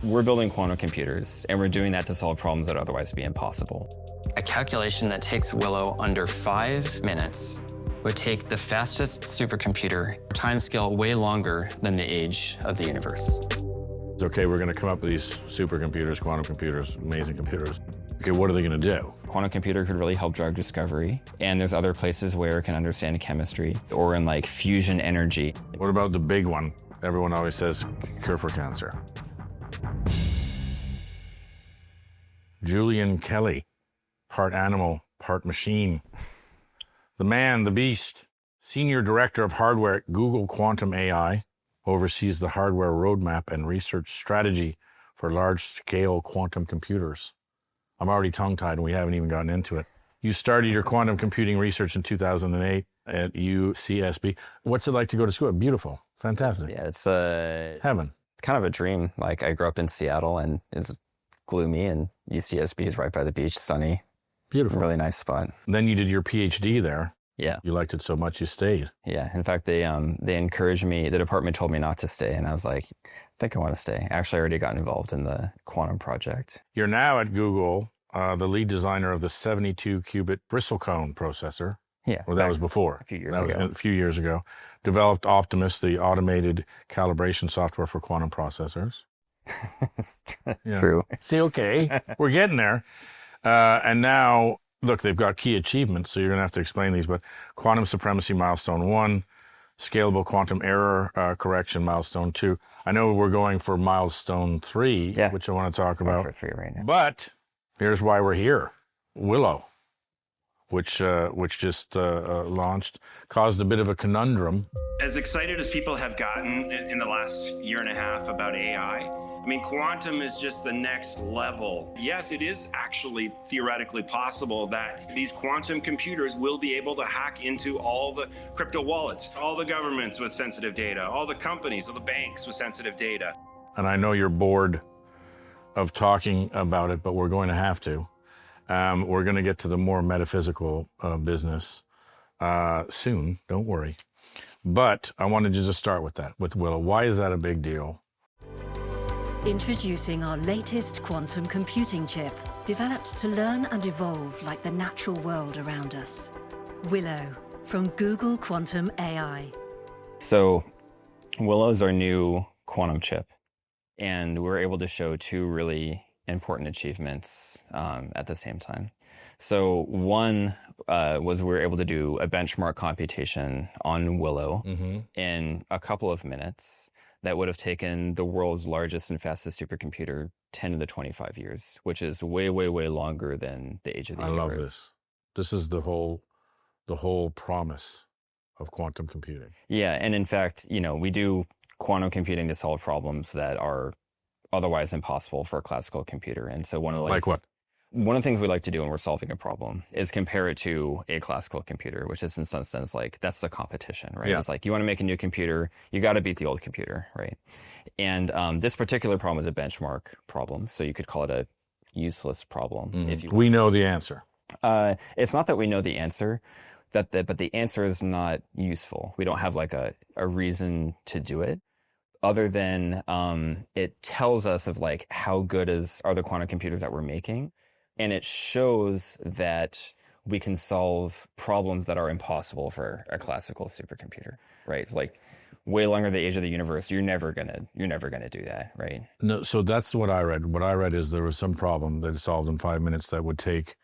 We're building quantum computers, and we're doing that to solve problems that otherwise would be impossible. A calculation that takes Willow under 5 minutes would take the fastest supercomputer timescale way longer than the age of the universe. Okay, we're going to come up with these supercomputers, quantum computers, amazing computers. Okay, what are they going to do? Quantum computer could really help drug discovery, and there's other places where it can understand chemistry or in like fusion energy. What about the big one? Everyone always says cure for cancer. Julian Kelly, part animal, part machine. The man, the beast, senior director of hardware at Google Quantum AI, oversees the hardware roadmap and research strategy for large-scale quantum computers. I'm already tongue-tied and we haven't even gotten into it. You started your quantum computing research in 2008 at UCSB. What's it like to go to school? Beautiful. Fantastic. Yeah, it's heaven. It's kind of a dream. Like, I grew up in Seattle, and it's gloomy, and UCSB is right by the beach, sunny. Beautiful. Really nice spot. Then you did your PhD there. Yeah. You liked it so much you stayed. Yeah. In fact, they encouraged me. The department told me not to stay, and I was like, I think I want to stay. Actually, I already got involved in the quantum project. You're now at Google, the lead designer of the 72-qubit bristlecone processor. Yeah. Well, that was before. A few years ago. Developed Optimus, the automated calibration software for quantum processors. Yeah. True. See, okay, we're getting there. And now, look, they've got key achievements, so you're going to have to explain these, but quantum supremacy milestone 1, scalable quantum error correction milestone 2. I know we're going for milestone 3, which I want to talk about. For 3 right now. But here's why we're here. Willow, which just launched, caused a bit of a conundrum. As excited as people have gotten in the last year and a half about AI, I mean, quantum is just the next level. Yes, it is actually theoretically possible that these quantum computers will be able to hack into all the crypto wallets, all the governments with sensitive data, all the companies, all the banks with sensitive data. And I know you're bored of talking about it, but we're going to have to. We're going to get to the more metaphysical business soon, don't worry. But I wanted to just start with that, with Willow. Why is that a big deal? Introducing our latest quantum computing chip, developed to learn and evolve like the natural world around us. Willow, from Google Quantum AI. So Willow's our new quantum chip, and we're able to show 2 really important achievements at the same time. So one was we were able to do a benchmark computation on Willow in a couple of minutes. That would have taken the world's largest and fastest supercomputer 10 to the 25 years, which is way, way, way longer than the age of the universe. I love this. This is the whole promise of quantum computing. Yeah, and in fact, we do quantum computing to solve problems that are otherwise impossible for a classical computer. And so one of the things we like to do when we're solving a problem is compare it to a classical computer, which is in some sense like that's the competition, right? Yeah. It's like you want to make a new computer, you got to beat the old computer, right? And this particular problem is a benchmark problem, so you could call it a useless problem. If you we know the answer. It's not that we know the answer, but the answer is not useful. We don't have like a reason to do it, other than it tells us of like how good are the quantum computers that we're making. And it shows that we can solve problems that are impossible for a classical supercomputer, right? It's like way longer the age of the universe. You're never gonna do that, right? No, so that's what I read. What I read is there was some problem that is solved in 5 minutes that would take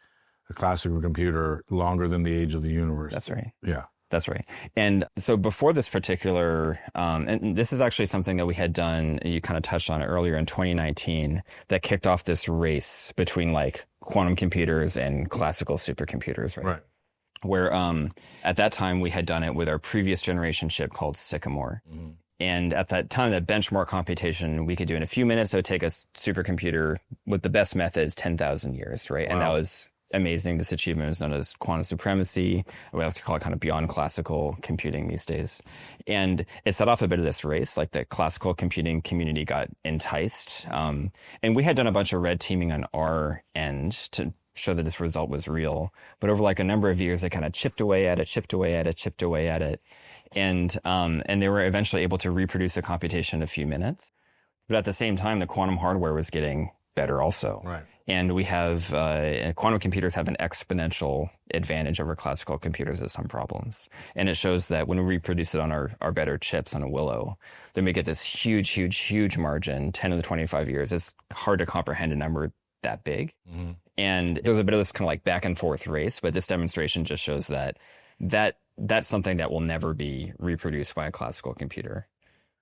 a classical computer longer than the age of the universe. That's right. Yeah. That's right. And so before this particular, and this is actually something that we had done, you kind of touched on it earlier in 2019, that kicked off this race between like quantum computers and classical supercomputers, right? Right. Where at that time we had done it with our previous generation chip called Sycamore. And at that time, that benchmark computation we could do in a few minutes. It would take a supercomputer with the best methods 10,000 years, right? Wow. And that was amazing. This achievement is known as quantum supremacy. We have to call it kind of beyond classical computing these days. And it set off a bit of this race, like the classical computing community got enticed. And we had done a bunch of red teaming on our end to show that this result was real. But over like a number of years, they kind of chipped away at it. And they were eventually able to reproduce a computation in a few minutes. But at the same time, the quantum hardware was getting better also. Right. And we have, quantum computers have an exponential advantage over classical computers at some problems. And it shows that when we reproduce it on our better chips on a Willow, then we get this huge, huge, huge margin, 10 to the 25 years. It's hard to comprehend a number that big. Mm-hmm. And there's a bit of this kind of like back and forth race, but this demonstration just shows that that's something that will never be reproduced by a classical computer.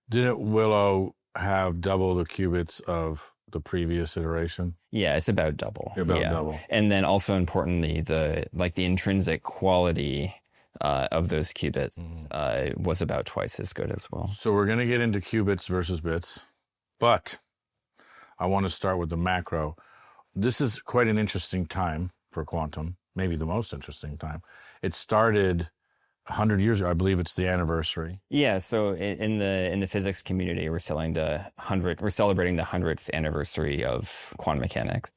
Didn't Willow have double the qubits of the previous iteration? Yeah, it's about double. Double. And then also importantly, the intrinsic quality of those qubits was about twice as good as well. So we're going to get into qubits versus bits, but I want to start with the macro. This is quite an interesting time for quantum, maybe the most interesting time. It started 100 years ago. I believe it's the anniversary. Yeah, so in the physics community, we're celebrating the 100th anniversary of quantum mechanics,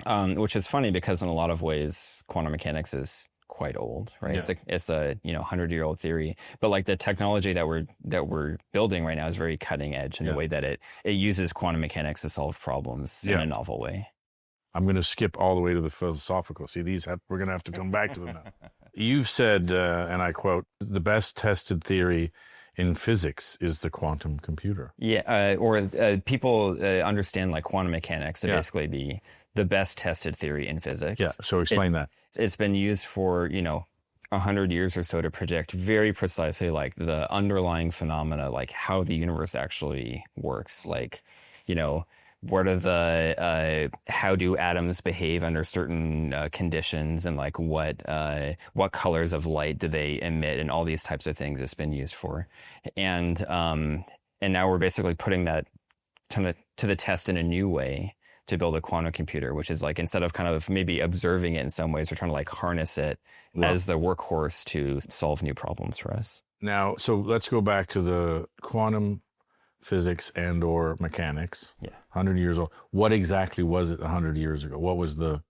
which is funny because in a lot of ways, quantum mechanics is quite old, right? Yeah. It's a 100-year-old theory, but like the technology that we're building right now is very cutting edge in the way that it uses quantum mechanics to solve problems in a novel way. I'm going to skip all the way to the philosophical. See, we're going to have to come back to them now. You've said, and I quote, the best tested theory in physics is the quantum computer. Yeah, people understand like quantum mechanics to basically be the best tested theory in physics. Yeah, so explain that. It's been used for, 100 years or so to predict very precisely like the underlying phenomena, like how the universe actually works. Like, what are how do atoms behave under certain conditions, and like what colors of light do they emit, and all these types of things it's been used for. And now we're basically putting that to the test in a new way to build a quantum computer, which is like, instead of kind of maybe observing it in some ways, we're trying to like harness it as the workhorse to solve new problems for us. Now, so let's go back to the quantum physics and or mechanics. Yeah. 100 years old. What exactly was it 100 years ago? What was the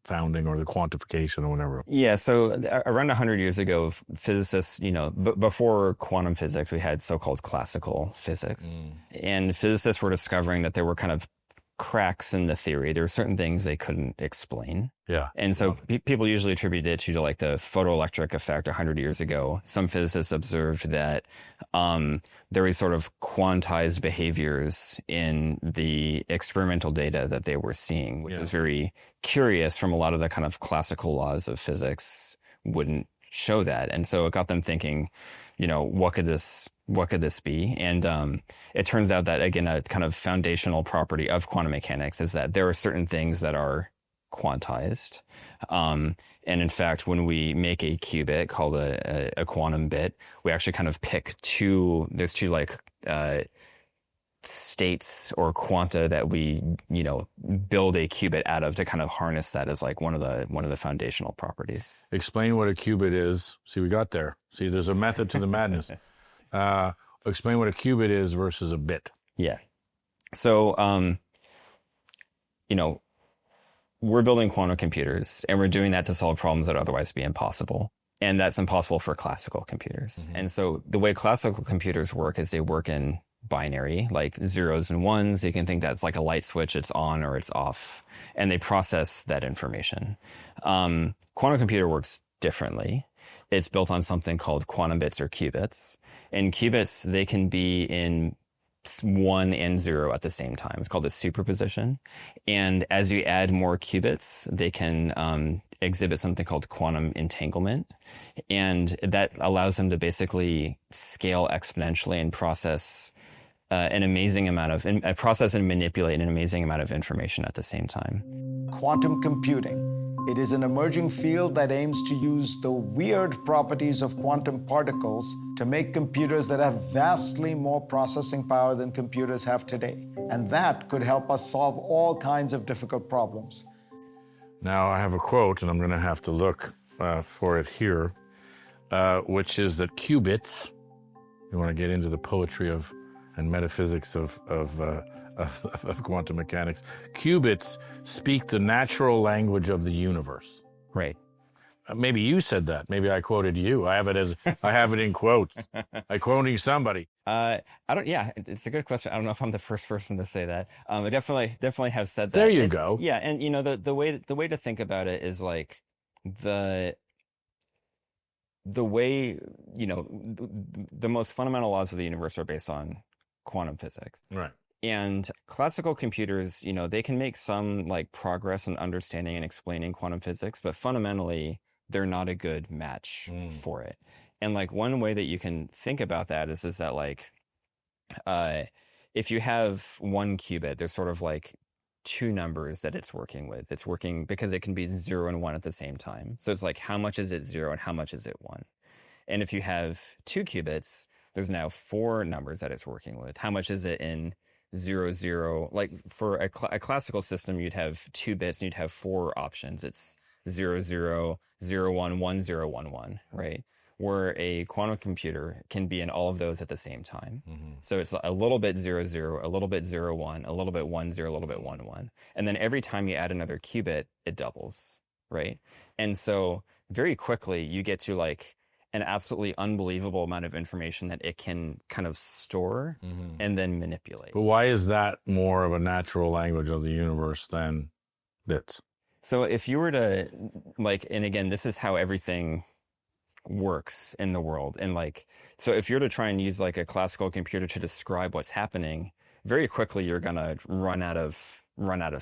founding or the quantification or whatever? Yeah, so around 100 years ago, physicists, before quantum physics, we had so-called classical physics. And physicists were discovering that there were kind of cracks in the theory. There were certain things they couldn't explain. Yeah. And so people usually attribute it to like the photoelectric effect 100 years ago. Some physicists observed that there was sort of quantized behaviors in the experimental data that they were seeing, which was very curious. From a lot of the kind of classical laws of physics wouldn't show that. And so it got them thinking, what could this be? And it turns out that, again, a kind of foundational property of quantum mechanics is that there are certain things that are quantized. And in fact, when we make a qubit called a quantum bit, we actually kind of pick there's two like states or quanta that we, build a qubit out of to kind of harness that as like one of the foundational properties. Explain what a qubit is. See, we got there. See, there's a method to the madness. Explain what a qubit is versus a bit. Yeah. So, we're building quantum computers, and we're doing that to solve problems that would otherwise be impossible. And that's impossible for classical computers. Mm-hmm. And so the way classical computers work is they work in binary, like zeros and ones. You can think that's like a light switch, it's on or it's off. And they process that information. Quantum computer works differently. It's built on something called quantum bits or qubits. And qubits, they can be in 1 and 0 at the same time. It's called a superposition. And as you add more qubits, they can exhibit something called quantum entanglement. And that allows them to basically scale exponentially and process an amazing amount of, process and manipulate an amazing amount of information at the same time. Quantum computing. It is an emerging field that aims to use the weird properties of quantum particles to make computers that have vastly more processing power than computers have today. And that could help us solve all kinds of difficult problems. Now, I have a quote, and I'm going to have to look for it here, which is that qubits, you want to get into the poetry and metaphysics of quantum mechanics, qubits speak the natural language of the universe. Right. Maybe you said that. Maybe I quoted you. I have it in quotes. I'm quoting somebody. I don't. Yeah, it's a good question. I don't know if I'm the first person to say that. I definitely have said that. There you go. Yeah, and the way to think about it is like the way the most fundamental laws of the universe are based on quantum physics. Right. And classical computers, they can make some like progress in understanding and explaining quantum physics, but fundamentally they're not a good match for it. And like one way that you can think about that is that like if you have one qubit, there's sort of like two numbers that it's working with. It's working because it can be 0 and 1 at the same time. So it's like, how much is it 0 and how much is it 1? And if you have two qubits, there's now 4 numbers that it's working with. How much is it in 0, 0? Like for a classical system, you'd have 2 bits and you'd have 4 options. It's 0, 0, 0, 1, 1, 0, 1, 1, right? Where a quantum computer can be in all of those at the same time. So it's a little bit 0, 0, a little bit 0, 1, a little bit 1, 0, a little bit 1, 1. And then every time you add another qubit, it doubles, right? And so very quickly you get to like an absolutely unbelievable amount of information that it can kind of store and then manipulate. But why is that more of a natural language of the universe than bits? So if you were to like, and again, this is how everything works in the world. And like, so if you're to try and use like a classical computer to describe what's happening, very quickly you're going to run out of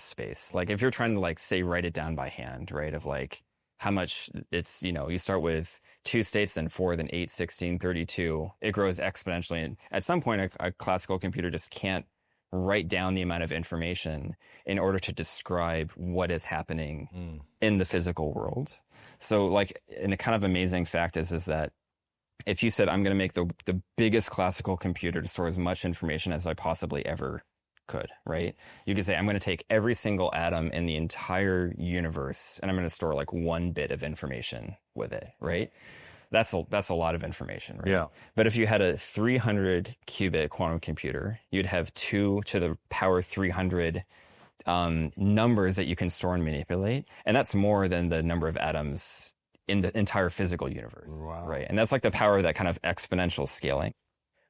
space. Like if you're trying to like say, write it down by hand, right? Of like how much it's, you start with 2 states, then 4, then 8, 16, 32. It grows exponentially. And at some point, a classical computer just can't write down the amount of information in order to describe what is happening in the physical world. So like, and a kind of amazing fact is that if you said, I'm going to make the biggest classical computer to store as much information as I possibly ever could, right? You could say, I'm going to take every single atom in the entire universe and I'm going to store like 1 bit of information with it, right? That's a lot of information, right? Yeah. But if you had a 300 qubit quantum computer, you'd have 2 to the power 300 numbers that you can store and manipulate. And that's more than the number of atoms in the entire physical universe, right? And that's like the power of that kind of exponential scaling.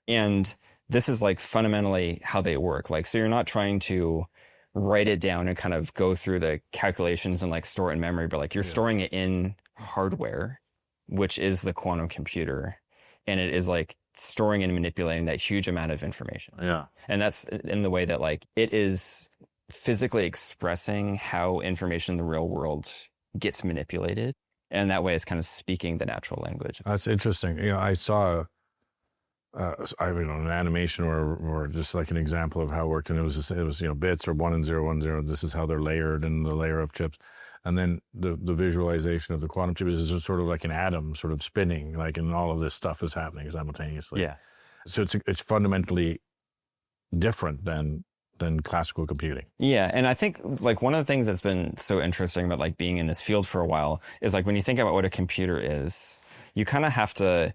And this is like fundamentally how they work. Like, so you're not trying to write it down and kind of go through the calculations and like store it in memory, but like you're storing it in hardware, which is the quantum computer. And it is like storing and manipulating that huge amount of information. Yeah. And that's in the way that like it is physically expressing how information in the real world gets manipulated. And that way it's kind of speaking the natural language. That's interesting. I saw an animation or just like an example of how it worked, and it was bits or 1 and 0, 1, 0. This is how they're layered in the layer of chips, and then the visualization of the quantum chip is just sort of like an atom sort of spinning, like, and all of this stuff is happening simultaneously. Yeah. So it's fundamentally different than classical computing. Yeah, and I think like one of the things that's been so interesting about like being in this field for a while is like when you think about what a computer is, you kind of have to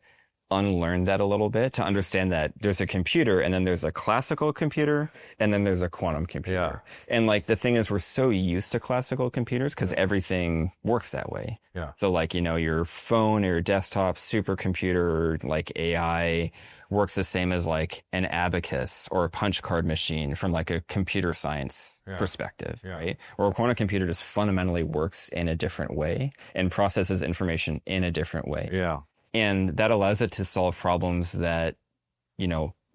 unlearn that a little bit to understand that there's a computer and then there's a classical computer and then there's a quantum computer. Yeah. And like the thing is we're so used to classical computers because everything works that way. Yeah. So like, your phone or your desktop supercomputer, like AI works the same as like an abacus or a punch card machine from like a computer science perspective, right? Or a quantum computer just fundamentally works in a different way and processes information in a different way. Yeah. And that allows it to solve problems that,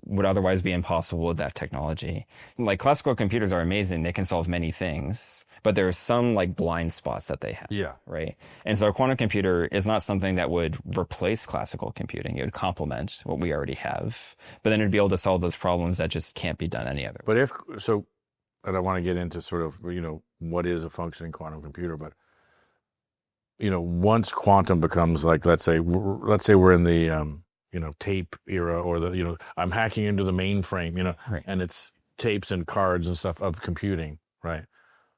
would otherwise be impossible with that technology. Like classical computers are amazing. They can solve many things, but there are some like blind spots that they have. Yeah. Right. And so a quantum computer is not something that would replace classical computing. It would complement what we already have, but then it'd be able to solve those problems that just can't be done any other way. But I don't want to get into sort of, what is a functioning quantum computer, but once quantum becomes like, let's say we're in the, tape era or the, I'm hacking into the mainframe, right. And it's tapes and cards and stuff of computing, right?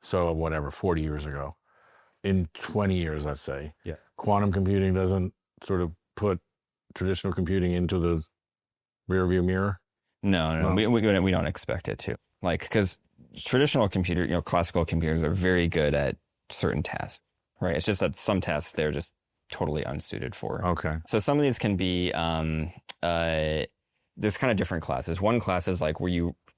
So whatever, 40 years ago, in 20 years, let's say, quantum computing doesn't sort of put traditional computing into the rearview mirror. No. We don't expect it to, like, because traditional classical computers are very good at certain tasks. Right. It's just that some tasks they're just totally unsuited for. Okay. So some of these can be there's kind of different classes. One class is like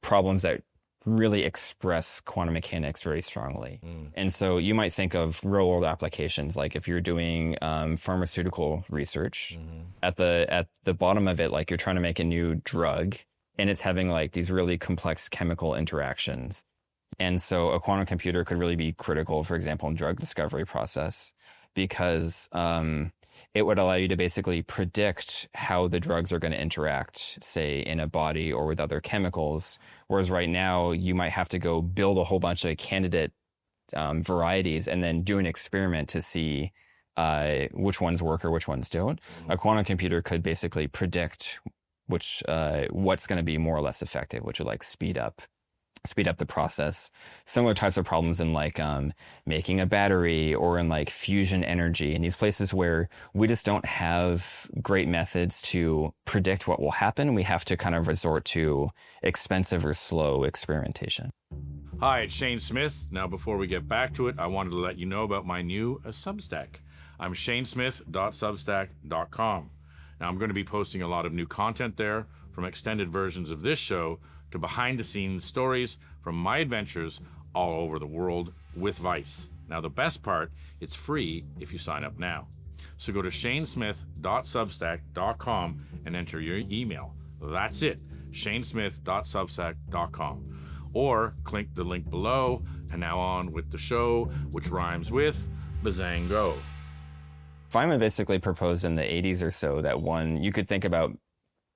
problems that really express quantum mechanics very strongly. And so you might think of real world applications, like if you're doing pharmaceutical research, at the bottom of it, like you're trying to make a new drug and it's having like these really complex chemical interactions. And so a quantum computer could really be critical, for example, in drug discovery process, because it would allow you to basically predict how the drugs are going to interact, say, in a body or with other chemicals. Whereas right now, you might have to go build a whole bunch of candidate varieties and then do an experiment to see which ones work or which ones don't. A quantum computer could basically predict what's going to be more or less effective, which would like speed up the process. Similar types of problems in like making a battery or in like fusion energy, and these places where we just don't have great methods to predict what will happen. We have to kind of resort to expensive or slow experimentation. Hi, it's Shane Smith. Now, before we get back to it, I wanted to let you know about my new Substack. I'm shanesmith.substack.com. Now, I'm going to be posting a lot of new content there, from extended versions of this show to behind-the-scenes stories from my adventures all over the world with Vice. Now, the best part, it's free if you sign up now. So go to shanesmith.substack.com and enter your email. That's it, shanesmith.substack.com. Or click the link below, and now on with the show, which rhymes with Bazango. Feynman basically proposed in the 80s or so that you could think about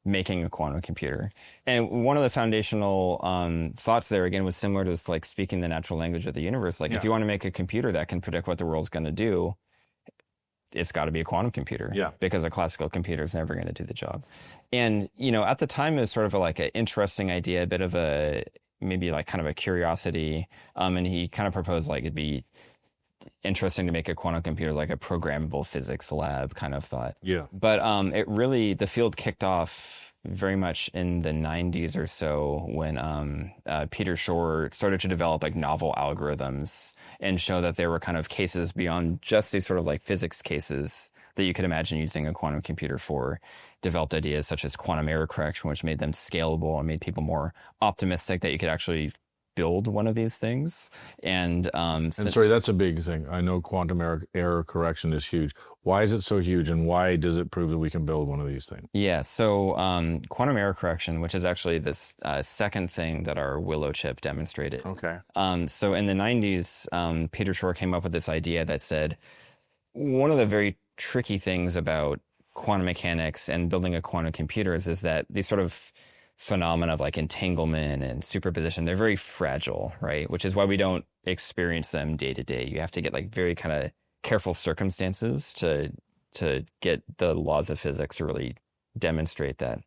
making a quantum computer. And one of the foundational thoughts there, again, was similar to this, like speaking the natural language of the universe. Like if you want to make a computer that can predict what the world's going to do, it's got to be a quantum computer. Yeah. Because a classical computer is never going to do the job. And, at the time, it was sort of like an interesting idea, a bit of maybe like kind of a curiosity. And he kind of proposed like it'd be interesting to make a quantum computer like a programmable physics lab kind of thought. Yeah. But the field kicked off very much in the 90s or so when Peter Shor started to develop like novel algorithms and show that there were kind of cases beyond just these sort of like physics cases that you could imagine using a quantum computer for. Developed ideas such as quantum error correction, which made them scalable and made people more optimistic that you could actually build one of these things. And sorry, that's a big thing. I know quantum error correction is huge. Why is it so huge, and why does it prove that we can build one of these things? Yeah, so quantum error correction, which is actually this second thing that our Willow chip demonstrated. Okay. So in the 90s, Peter Shor came up with this idea that said, one of the very tricky things about quantum mechanics and building a quantum computer is that these sort of phenomena of like entanglement and superposition, they're very fragile, right? Which is why we don't experience them day to day. You have to get like very kind of careful circumstances to get the laws of physics to really demonstrate that.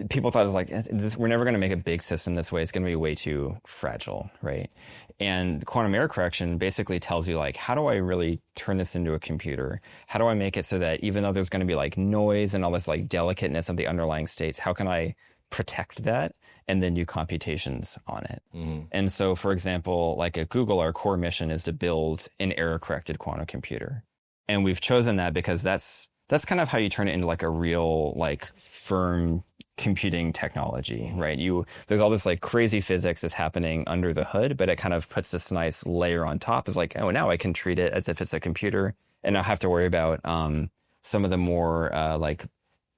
People thought it was like, we're never going to make a big system this way. It's going to be way too fragile, right? And quantum error correction basically tells you like, how do I really turn this into a computer? How do I make it so that even though there's going to be like noise and all this like delicateness of the underlying states, how can I protect that and then do computations on it? Mm-hmm. And so, for example, like at Google, our core mission is to build an error-corrected quantum computer. And we've chosen that because that's kind of how you turn it into like a real, like firm computing technology, right? There's all this like crazy physics that's happening under the hood, but it kind of puts this nice layer on top. It's like, oh, now I can treat it as if it's a computer and not have to worry about some of the more like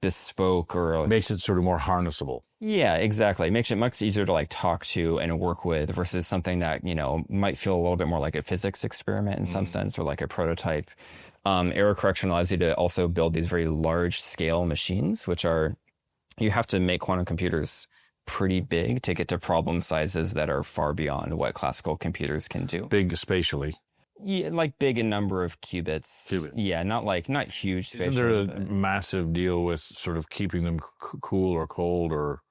bespoke or makes it sort of more harnessable. Yeah, exactly. It makes it much easier to like talk to and work with versus something that, might feel a little bit more like a physics experiment in some sense or like a prototype. Error correction allows you to also build these very large scale machines, which you have to make quantum computers pretty big to get to problem sizes that are far beyond what classical computers can do. Big spatially. Yeah, like big in number of qubits. Yeah, not huge spatially. Isn't there a massive deal with sort of keeping them cool or cold or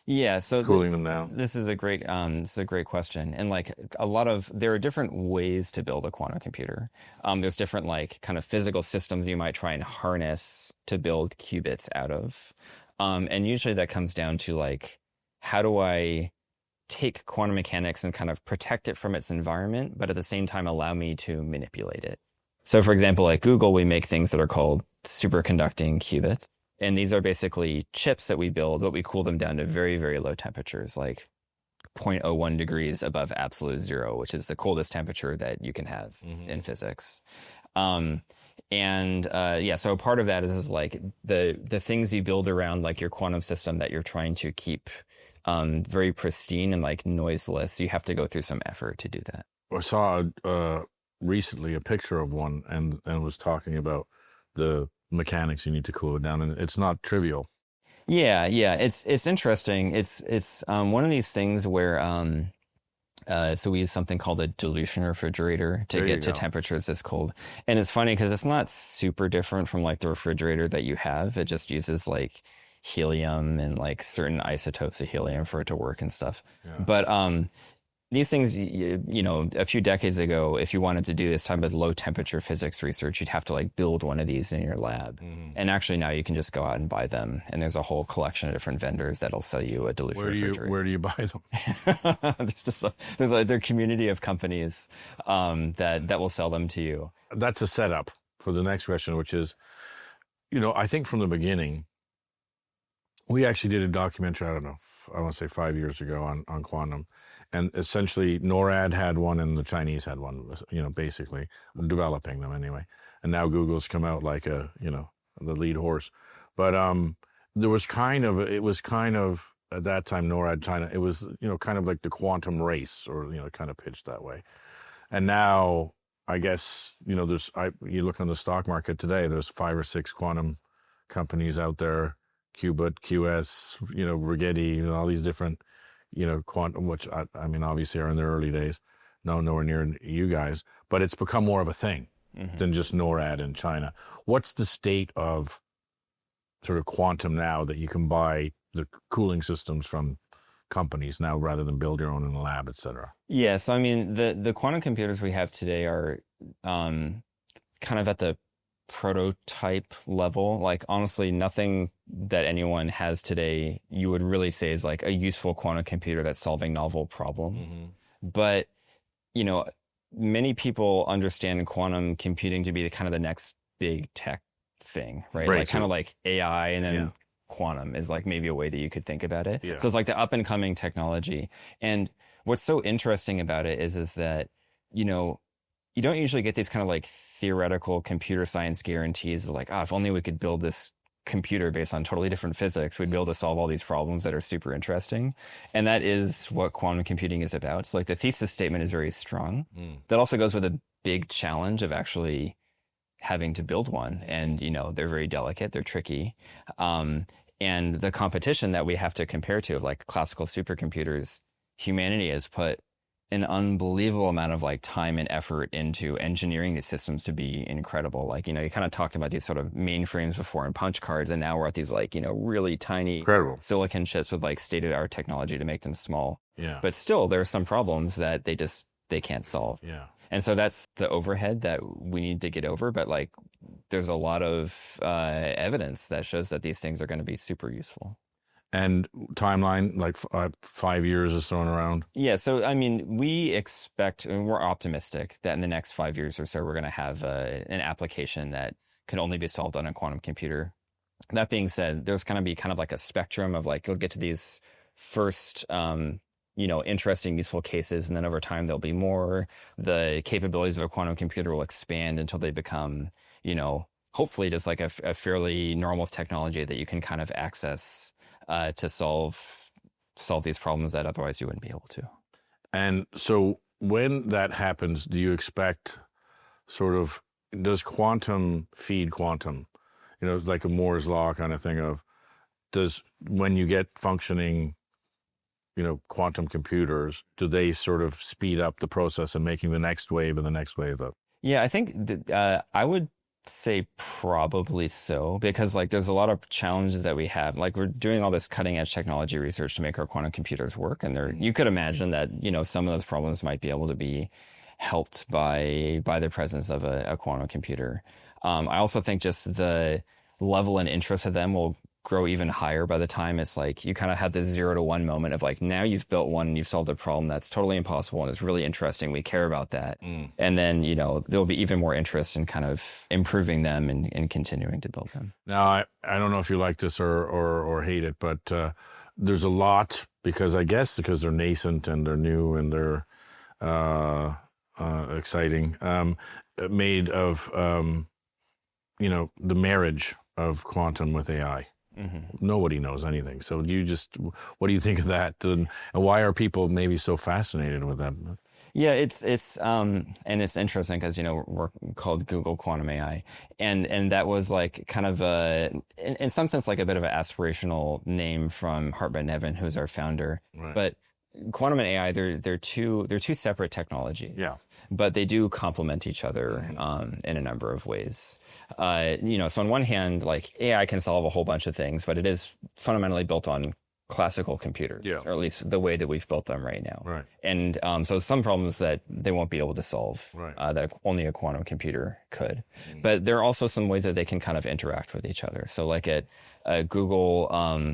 cooling them down? This is a great question. And like there are different ways to build a quantum computer. There's different like kind of physical systems you might try and harness to build qubits out of. And usually that comes down to like, how do I take quantum mechanics and kind of protect it from its environment, but at the same time allow me to manipulate it? So for example, at Google, we make things that are called superconducting qubits. And these are basically chips that we build, but we cool them down to very, very low temperatures, like 0.01 degrees above absolute zero, which is the coldest temperature that you can have in physics. So part of that is like the things you build around like your quantum system that you're trying to keep very pristine and like noiseless. You have to go through some effort to do that. I saw recently a picture of one and was talking about the mechanics you need to cool it down, and it's not trivial. Yeah, it's interesting. It's one of these things where so we use something called a dilution refrigerator to get to temperatures this cold. And it's funny because it's not super different from like the refrigerator that you have. It just uses like helium and like certain isotopes of helium for it to work and stuff. Yeah. But these things, you know, a few decades ago, if you wanted to do this type of low temperature physics research, you'd have to like build one of these in your lab. And actually now you can just go out and buy them. And there's a whole collection of different vendors that'll sell you a dilution refrigerator. Where do you buy them? there's a community of companies that will sell them to you. That's a setup for the next question, which is, you know, I think from the beginning, we actually did a documentary, I want to say 5 years ago on quantum. And essentially, NORAD had one and the Chinese had one, you know, basically developing them anyway. And now Google's come out like the lead horse. But it was kind of, at that time, NORAD China, it was, you know, kind of like the quantum race or, you know, kind of pitched that way. And now, I guess, you know, you look on the stock market today, there's 5 or 6 quantum companies out there, Qubit, QS, you know, Rigetti, you know, all these different, you know, quantum, which I mean, obviously are in their early days, nowhere near you guys, but it's become more of a thing than just NORAD in China. What's the state of sort of quantum now that you can buy the cooling systems from companies now rather than build your own in the lab, et cetera? Yeah, so I mean, the quantum computers we have today are kind of at the prototype level. Like honestly, nothing that anyone has today you would really say is like a useful quantum computer that's solving novel problems. But you know, many people understand quantum computing to be kind of the next big tech thing, right? Like kind of like AI, and then quantum is like maybe a way that you could think about it. So it's like the up and coming technology. And what's so interesting about it is that, you know, you don't usually get these kind of like theoretical computer science guarantees like, if only we could build this computer based on totally different physics, we'd be able to solve all these problems that are super interesting. And that is what quantum computing is about. So like the thesis statement is very strong. That also goes with a big challenge of actually having to build one. And, you know, they're very delicate, they're tricky. And the competition that we have to compare to of like classical supercomputers, humanity has put an unbelievable amount of like time and effort into engineering these systems to be incredible. Like, you know, you kind of talked about these sort of mainframes before and punch cards, and now we're at these like, you know, really tiny silicon chips with like state-of-the-art technology to make them small. But still, there are some problems that they can't solve. And so that's the overhead that we need to get over. But like, there's a lot of evidence that shows that these things are going to be super useful. And timeline, like 5 years is thrown around? Yeah, so I mean, we expect, and we're optimistic that in the next 5 years or so, we're going to have an application that can only be solved on a quantum computer. That being said, there's going to be kind of like a spectrum of like, you'll get to these first, you know, interesting, useful cases, and then over time there'll be more. The capabilities of a quantum computer will expand until they become, you know, hopefully just like a fairly normal technology that you can kind of access to solve these problems that otherwise you wouldn't be able to. And so when that happens, do you expect sort of, does quantum feed quantum? You know, like a Moore's law kind of thing of, when you get functioning, you know, quantum computers, do they sort of speed up the process and making the next wave and the next wave up? Yeah, I think I would say probably so, because like there's a lot of challenges that we have. Like we're doing all this cutting edge technology research to make our quantum computers work, and you could imagine that, you know, some of those problems might be able to be helped by the presence of a quantum computer. I also think just the level and interest of them will grow even higher by the time it's like you kind of have this 0 to 1 moment of like, now you've built one and you've solved a problem that's totally impossible and it's really interesting. We care about that. And then, you know, there'll be even more interest in kind of improving them and continuing to build them. Now, I don't know if you like this or hate it, but there's a lot, because they're nascent and they're new and they're exciting, made of, you know, the marriage of quantum with AI. Nobody knows anything. So what do you think of that? And why are people maybe so fascinated with that? Yeah, it's and it's interesting because, you know, we're called Google Quantum AI, and that was like kind of in some sense like a bit of an aspirational name from Hartmut Neven, who's our founder. Right. But quantum and AI, they're two separate technologies. Yeah. But they do complement each other in a number of ways. You know, so on one hand, like AI can solve a whole bunch of things, but it is fundamentally built on classical computers, or at least the way that we've built them right now. Right. And so some problems that they won't be able to solve, right, that only a quantum computer could. But there are also some ways that they can kind of interact with each other. So like at Google,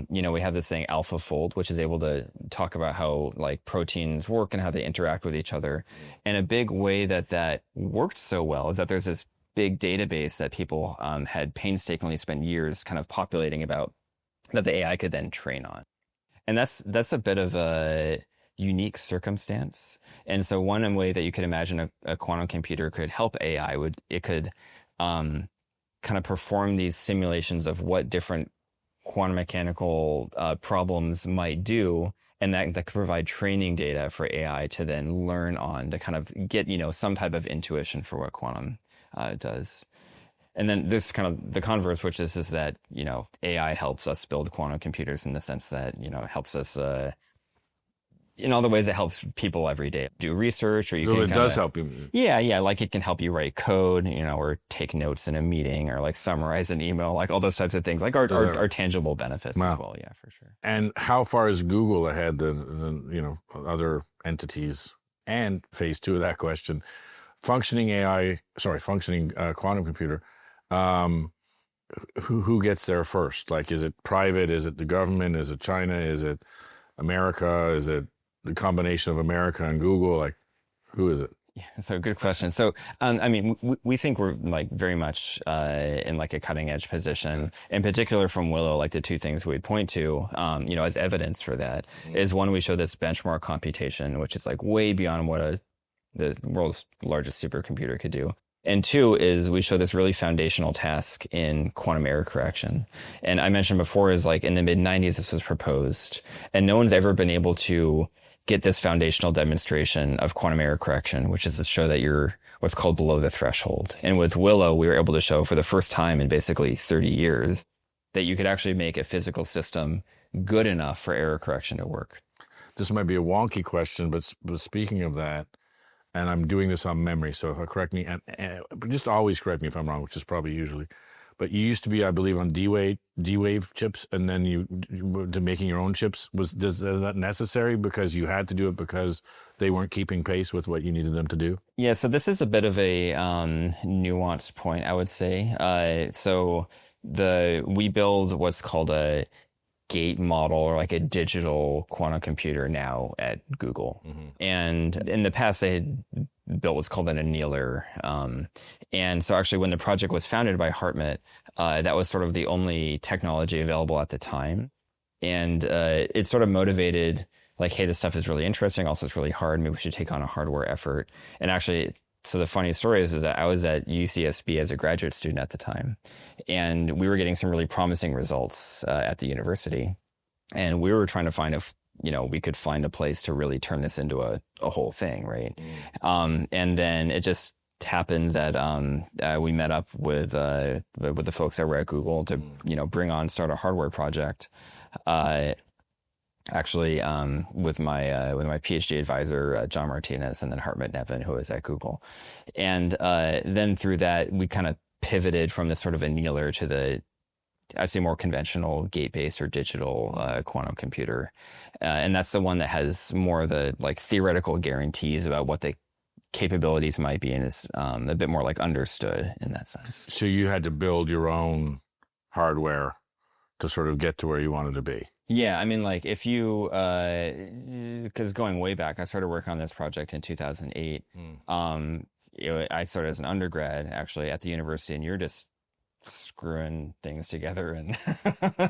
you know, we have this thing AlphaFold, which is able to talk about how like proteins work and how they interact with each other. And a big way that worked so well is that there's this big database that people had painstakingly spent years kind of populating about that the AI could then train on. And that's a bit of a unique circumstance. And so one way that you could imagine a quantum computer could help AI could kind of perform these simulations of what different quantum mechanical problems might do, and that could provide training data for AI to then learn on, to kind of get, you know, some type of intuition for what quantum does. And then this kind of the converse, which is that, you know, AI helps us build quantum computers in the sense that, you know, it helps us in all the ways it helps people every day do research, or you can. It does help you. Yeah, like it can help you write code, you know, or take notes in a meeting, or like summarize an email, like all those types of things, like are tangible benefits as well. Yeah, for sure. And how far is Google ahead than you know, other entities? And phase 2 of that question, functioning quantum computer. Who gets there first? Like, is it private? Is it the government? Is it China? Is it America? Is it the combination of America and Google? Like, who is it? Yeah, that's a good question. So, I mean, we think we're like very much in like a cutting edge position. In particular, from Willow, like the two things we'd point to, you know, as evidence for that is, one, we show this benchmark computation, which is like way beyond what the world's largest supercomputer could do. And two is we show this really foundational task in quantum error correction. And I mentioned before is like in the mid-90s, this was proposed, and no one's ever been able to get this foundational demonstration of quantum error correction, which is to show that you're what's called below the threshold. And with Willow, we were able to show for the first time in basically 30 years that you could actually make a physical system good enough for error correction to work. This might be a wonky question, but speaking of that, and I'm doing this on memory, so correct me, and just always correct me if I'm wrong, which is probably usually. But you used to be, I believe, on D-Wave chips, and then you to making your own chips. Is that necessary because you had to do it because they weren't keeping pace with what you needed them to do? Yeah, so this is a bit of a nuanced point, I would say. So we build what's called a gate model, or like a digital quantum computer now at Google. And in the past, they had built what's called an annealer. And so actually when the project was founded by Hartmut, that was sort of the only technology available at the time. And it sort of motivated like, hey, this stuff is really interesting. Also, it's really hard. Maybe we should take on a hardware effort. And actually, so the funny story is that I was at UCSB as a graduate student at the time, and we were getting some really promising results at the university. And we were trying to find if, you know, we could find a place to really turn this into a whole thing, right? And then it just happened that we met up with the folks that were at Google to, you know, start a hardware project. Actually, with my PhD advisor, John Martinez, and then Hartmut Neven, who was at Google. And then through that, we kind of pivoted from this sort of annealer to the, I'd say, more conventional gate-based or digital quantum computer. And that's the one that has more of the like theoretical guarantees about what the capabilities might be, and is a bit more like understood in that sense. So you had to build your own hardware to sort of get to where you wanted to be? Yeah, I mean, like if you, because going way back, I started working on this project in 2008. I started as an undergrad actually at the university, and you're just screwing things together and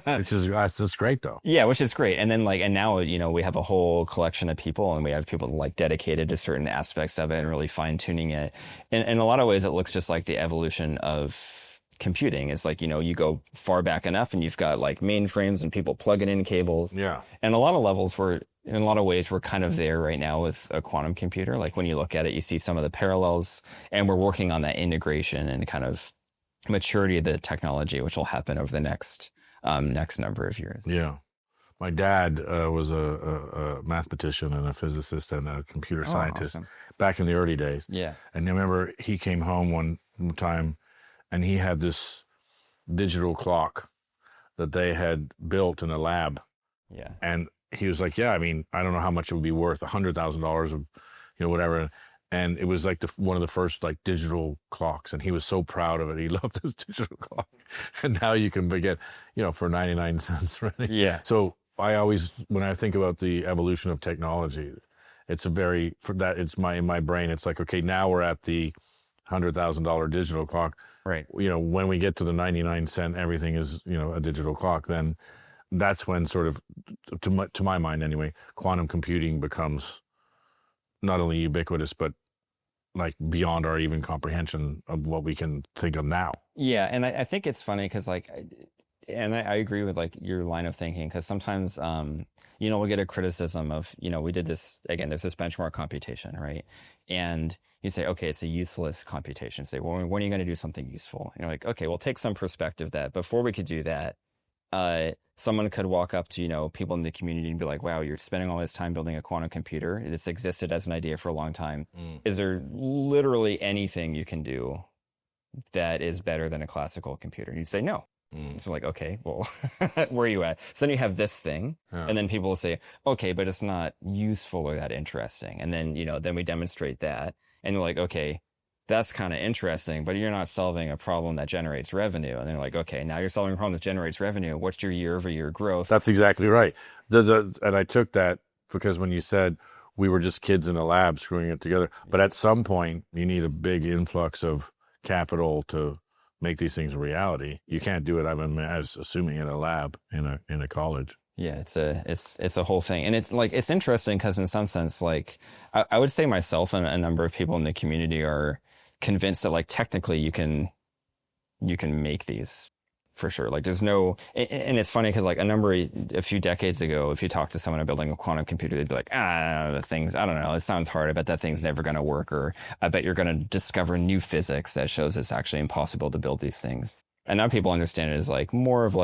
That's just great though. yeah, which is great. And then and now, we have a whole collection of people, and we have people like dedicated to certain aspects of it and really fine tuning it. And in a lot of ways, it looks just like the evolution of computing. It's like, you go far back enough and you've got like mainframes and people plugging in cables. Yeah. And a lot of levels in a lot of ways, we're kind of there right now with a quantum computer. Like when you look at it, you see some of the parallels, and we're working on that integration and kind of maturity of the technology, which will happen over the next number of years. Yeah. My dad was a mathematician and a physicist and a computer scientist back in the early days. Yeah. And I remember he came home one time and he had this digital clock that they had built in a lab. Yeah. And he was like, yeah, I mean, I don't know how much it would be worth, $100,000 of, whatever. And it was like one of the first like digital clocks. And he was so proud of it. He loved this digital clock. And now you can get, for 99 cents. Right? Yeah. So I always, when I think about the evolution of technology, it's in my brain, it's like, okay, now we're at the $100,000 digital clock. Right. When we get to the 99 cent, everything is, a digital clock, then that's when sort of, to my mind anyway, quantum computing becomes not only ubiquitous, but like beyond our even comprehension of what we can think of now. Yeah. And I think it's funny because I agree with like your line of thinking, because sometimes, we'll get a criticism of, we did this, again, there's this benchmark computation, right? And you say, okay, it's a useless computation. Say, well, when are you going to do something useful? And you're like, okay, well, take some perspective that before we could do that, someone could walk up to, people in the community and be like, wow, you're spending all this time building a quantum computer. It's existed as an idea for a long time. Is there literally anything you can do that is better than a classical computer? And you'd say, no. So like, okay, well, where are you at? So then you have this thing, and then people will say, okay, but it's not useful or that interesting. And then, then we demonstrate that, and you're like, okay, that's kind of interesting, but you're not solving a problem that generates revenue. And they're like, okay, now you're solving a problem that generates revenue. What's your year-over-year growth? That's exactly right. And I took that because when you said we were just kids in a lab screwing it together, but at some point you need a big influx of capital to make these things a reality. You can't do it, I was assuming, in a lab in a college. Yeah, it's a whole thing. And it's interesting because in some sense, I would say myself and a number of people in the community are convinced that technically you can make these for sure. There's no, and it's funny because a few decades ago, if you talk to someone about building a quantum computer, they'd be like, the things, I don't know, it sounds hard. I bet that thing's never going to work. Or I bet you're going to discover new physics that shows it's actually impossible to build these things. And now people understand it as more of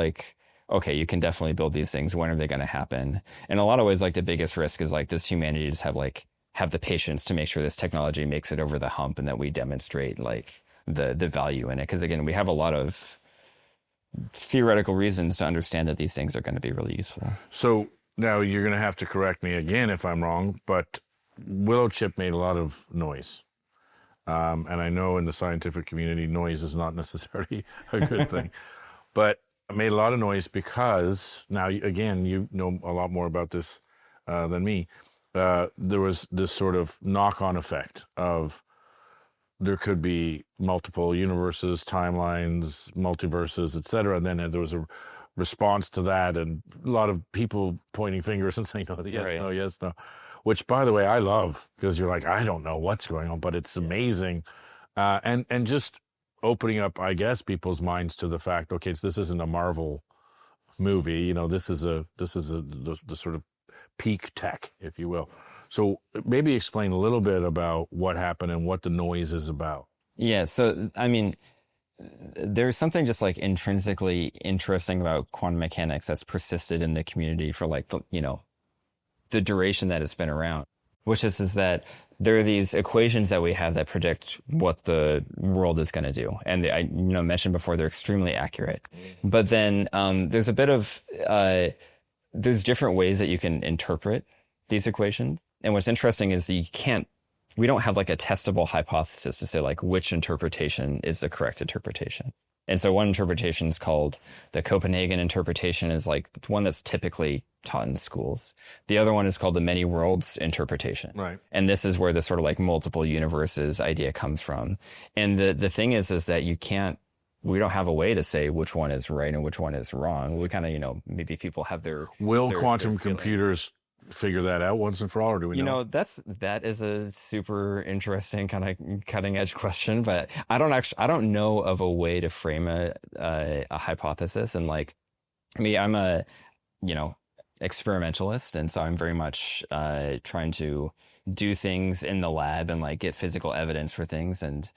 okay, you can definitely build these things. When are they going to happen? In a lot of ways, the biggest risk is does humanity just have the patience to make sure this technology makes it over the hump and that we demonstrate the value in it? Because again, we have a lot of theoretical reasons to understand that these things are going to be really useful. So now you're going to have to correct me again if I'm wrong, but Willow chip made a lot of noise. And I know in the scientific community, noise is not necessarily a good thing, but it made a lot of noise because now, again, you know a lot more about this than me. There was this sort of knock-on effect of there could be multiple universes, timelines, multiverses, etc. And then there was a response to that, and a lot of people pointing fingers and saying, "No, yes, right. No, yes, no." Which, by the way, I love because you're like, I don't know what's going on, but it's amazing, and just opening up, I guess, people's minds to the fact, okay, so this isn't a Marvel movie, this is the sort of peak tech, if you will. So maybe explain a little bit about what happened and what the noise is about. Yeah. So, I mean, there's something just intrinsically interesting about quantum mechanics that's persisted in the community for the duration that it's been around, which is that there are these equations that we have that predict what the world is going to do. And I mentioned before, they're extremely accurate. But then there's a bit of, there's different ways that you can interpret these equations. And what's interesting is we don't have a testable hypothesis to say which interpretation is the correct interpretation. And so one interpretation is called the Copenhagen interpretation, is like one that's typically taught in schools. The other one is called the many worlds interpretation. Right. And this is where the sort of like multiple universes idea comes from. And the thing is that we don't have a way to say which one is right and which one is wrong. We kind of, maybe people have their... Will their quantum feelings. Computers figure that out once and for all, or do we know? That is a super interesting kind of cutting edge question, but I don't know of a way to frame a hypothesis. And like, I'm a, experimentalist. And so I'm very much trying to do things in the lab and like get physical evidence for things. And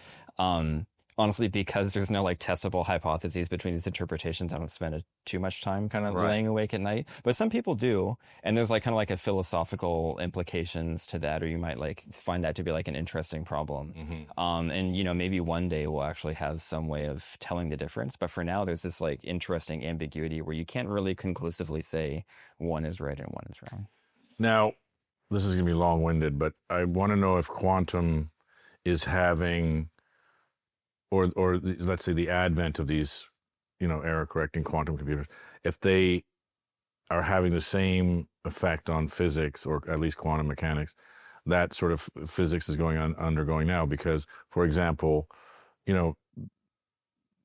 honestly, because there's no like testable hypotheses between these interpretations, I don't spend too much time kind of laying awake at night. But some people do, and there's like kind of like a philosophical implications to that, or you might like find that to be like an interesting problem. Mm-hmm. And maybe one day we'll actually have some way of telling the difference. But for now, there's this like interesting ambiguity where you can't really conclusively say one is right and one is wrong. Now, this is going to be long-winded, but I want to know if quantum is having... or let's say the advent of these, error-correcting quantum computers, if they are having the same effect on physics, or at least quantum mechanics, that sort of physics is undergoing now. Because, for example,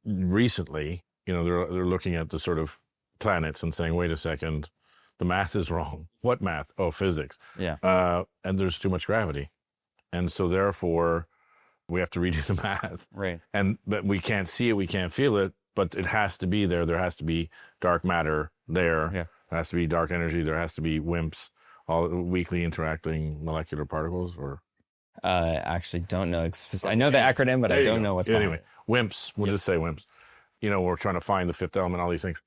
recently, they're looking at the sort of planets and saying, wait a second, the math is wrong. What math? Oh, physics. Yeah. And there's too much gravity. And so therefore... we have to redo the math. Right. But we can't see it, we can't feel it, but it has to be there. There has to be dark matter there. Yeah. There has to be dark energy. There has to be WIMPs, all weakly interacting molecular particles, or... I actually don't know. I know the acronym, but I don't know what's behind it. WIMPs. We'll just say WIMPs. We're trying to find the fifth element, all these things.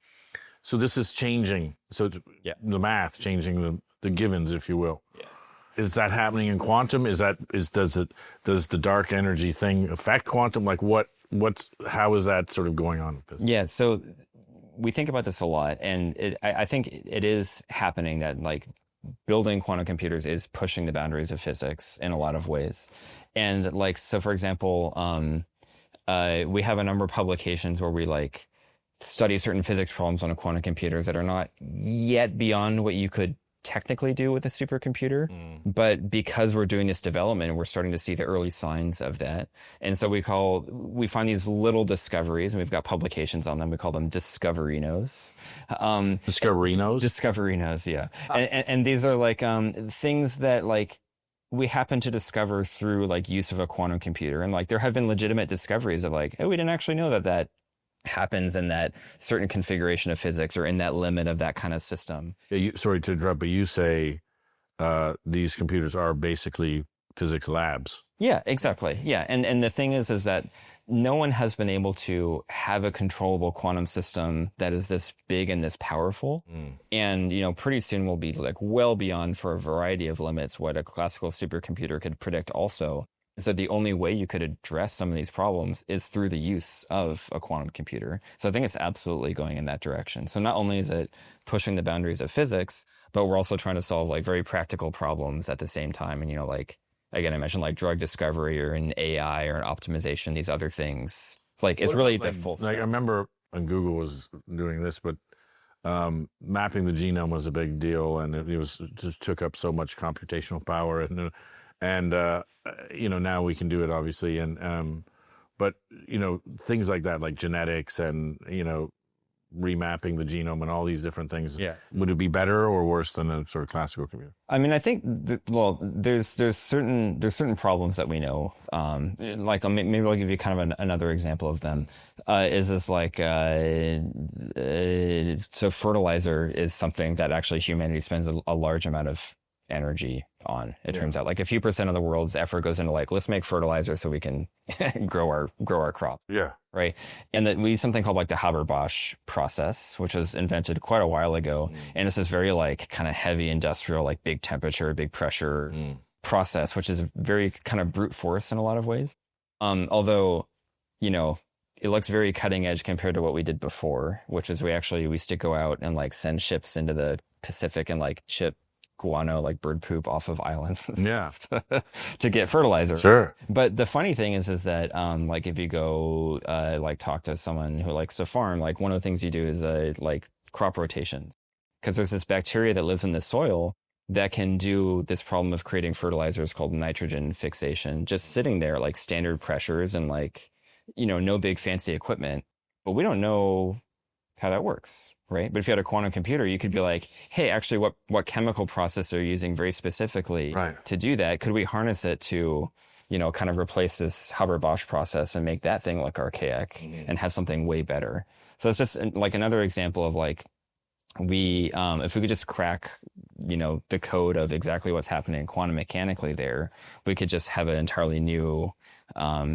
So this is changing. So the math changing, the givens, if you will. Yeah. Is that happening in quantum? Does the dark energy thing affect quantum? Like how is that sort of going on in physics? Yeah, so we think about this a lot, and I think it is happening that like building quantum computers is pushing the boundaries of physics in a lot of ways. And like, so for example, we have a number of publications where we like study certain physics problems on quantum computers that are not yet beyond what you could technically do with a supercomputer, but because we're doing this development, we're starting to see the early signs of that. And so we find these little discoveries, and we've got publications on them. We call them discoverinos. Discoverinos? Discoverinos, yeah. And these are like things that like we happen to discover through like use of a quantum computer. And like there have been legitimate discoveries of like, oh, we didn't actually know that happens in that certain configuration of physics or in that limit of that kind of system. Yeah, sorry to interrupt, but you say these computers are basically physics labs. Yeah, exactly. Yeah, and the thing is that no one has been able to have a controllable quantum system that is this big and this powerful. And, pretty soon we'll be like well beyond, for a variety of limits, what a classical supercomputer could predict also. So the only way you could address some of these problems is through the use of a quantum computer. So I think it's absolutely going in that direction. So not only is it pushing the boundaries of physics, but we're also trying to solve like very practical problems at the same time. And, like, again, I mentioned like drug discovery or an AI or an optimization, these other things. It's like, it's really the full spectrum. Like, I remember when Google was doing this, but mapping the genome was a big deal, and it just took up so much computational power. And now we can do it, obviously. But things like that, like genetics and, remapping the genome and all these different things. Yeah. Would it be better or worse than a sort of classical computer? I mean, I think, there's certain problems that we know. Like, maybe I'll give you kind of another example of them. So fertilizer is something that actually humanity spends a large amount of energy on. It turns out like a few percent of the world's effort goes into like, let's make fertilizer so we can grow our crop. Yeah. Right. And that we use something called like the Haber-Bosch process, which was invented quite a while ago. And it's this very like kind of heavy industrial, like big temperature, big pressure process, which is very kind of brute force in a lot of ways. Although, it looks very cutting edge compared to what we did before, which is we used to go out and like send ships into the Pacific and like ship guano, like bird poop off of islands and Yeah. stuff to get fertilizer. Sure. But the funny thing is that like if you go like talk to someone who likes to farm, like one of the things you do is like crop rotation, because there's this bacteria that lives in the soil that can do this problem of creating fertilizers called nitrogen fixation, just sitting there like standard pressures and like, no big fancy equipment, but we don't know how that works, right? But if you had a quantum computer, you could be like, hey, actually, what chemical process are you using very specifically to do that? Could we harness it to, kind of replace this Haber-Bosch process and make that thing look archaic and have something way better? So it's just like another example of like, if we could just crack, the code of exactly what's happening quantum mechanically there, we could just have an entirely new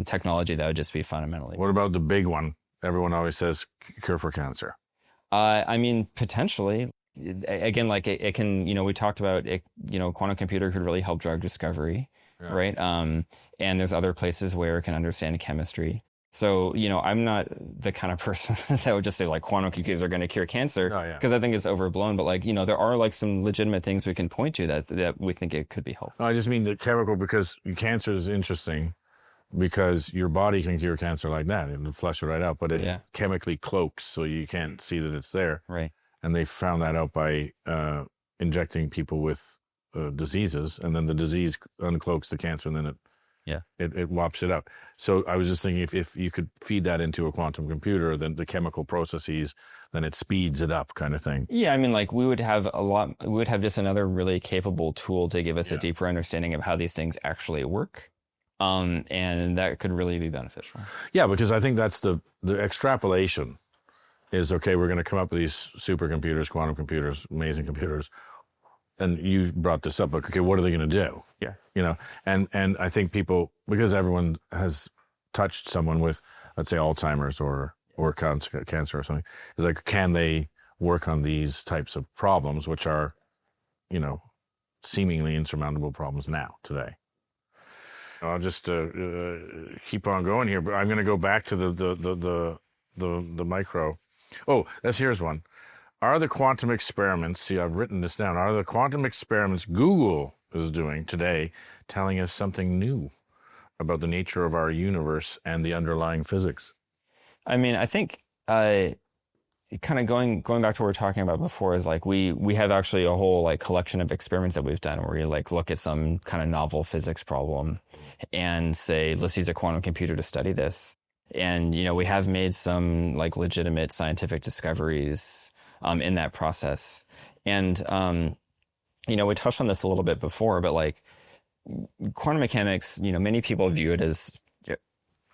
technology that would just be fundamentally. What about the big one? Everyone always says cure for cancer. I mean, potentially. Again, like it can, we talked about it, quantum computer could really help drug discovery, right? And there's other places where it can understand chemistry. So, I'm not the kind of person that would just say like quantum computers are going to cure cancer, because I think it's overblown. But like, there are like some legitimate things we can point to that we think it could be helpful. No, I just mean the chemical, because cancer is interesting because your body can cure cancer like that and flush it right out, but it chemically cloaks so you can't see that it's there. Right. And they found that out by injecting people with diseases, and then the disease uncloaks the cancer, and then it whops it out. So I was just thinking, if you could feed that into a quantum computer, then the chemical processes, then it speeds it up, kind of thing. Yeah, I mean, like we would have just another really capable tool to give us a deeper understanding of how these things actually work. And that could really be beneficial. Yeah, because I think that's the extrapolation is, okay, we're going to come up with these supercomputers, quantum computers, amazing computers. And you brought this up, like, okay, what are they going to do? Yeah. And I think people, because everyone has touched someone with, let's say, Alzheimer's or cancer or something, is like, can they work on these types of problems, which are, seemingly insurmountable problems today? I'll just keep on going here, but I'm going to go back to the micro. Oh, here's one. Are the quantum experiments, see, I've written this down, are the quantum experiments Google is doing today telling us something new about the nature of our universe and the underlying physics? I mean, I think kind of going back to what we were talking about before is like we have actually a whole like collection of experiments that we've done where we like look at some kind of novel physics problem and say, let's use a quantum computer to study this. And, we have made some like legitimate scientific discoveries in that process. And, we touched on this a little bit before, but like quantum mechanics, many people view it as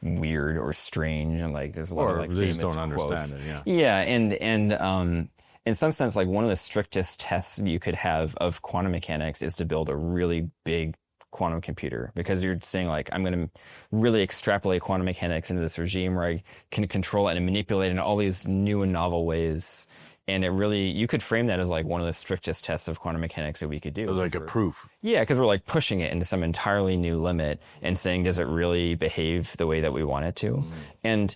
weird or strange, and like there's a lot of like famous don't quotes. Understand it, and in some sense, like one of the strictest tests you could have of quantum mechanics is to build a really big quantum computer, because you're saying like, I'm going to really extrapolate quantum mechanics into this regime where I can control it and manipulate it in all these new and novel ways. And you could frame that as like one of the strictest tests of quantum mechanics that we could do. Like a proof. Yeah, because we're like pushing it into some entirely new limit and saying, does it really behave the way that we want it to? And,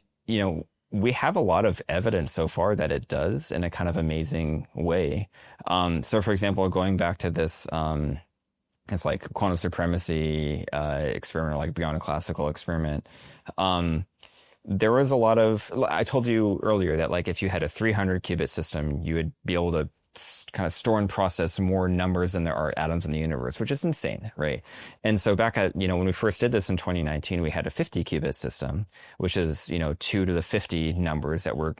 we have a lot of evidence so far that it does in a kind of amazing way. So for example, going back to this, it's like quantum supremacy experiment, or like beyondclassical experiment. There was a lot of, I told you earlier that like if you had a 300 qubit system, you would be able to kind of store and process more numbers than there are atoms in the universe, which is insane, right? And so back at, when we first did this in 2019, we had a 50 qubit system, which is, 2 to the 50 numbers that we're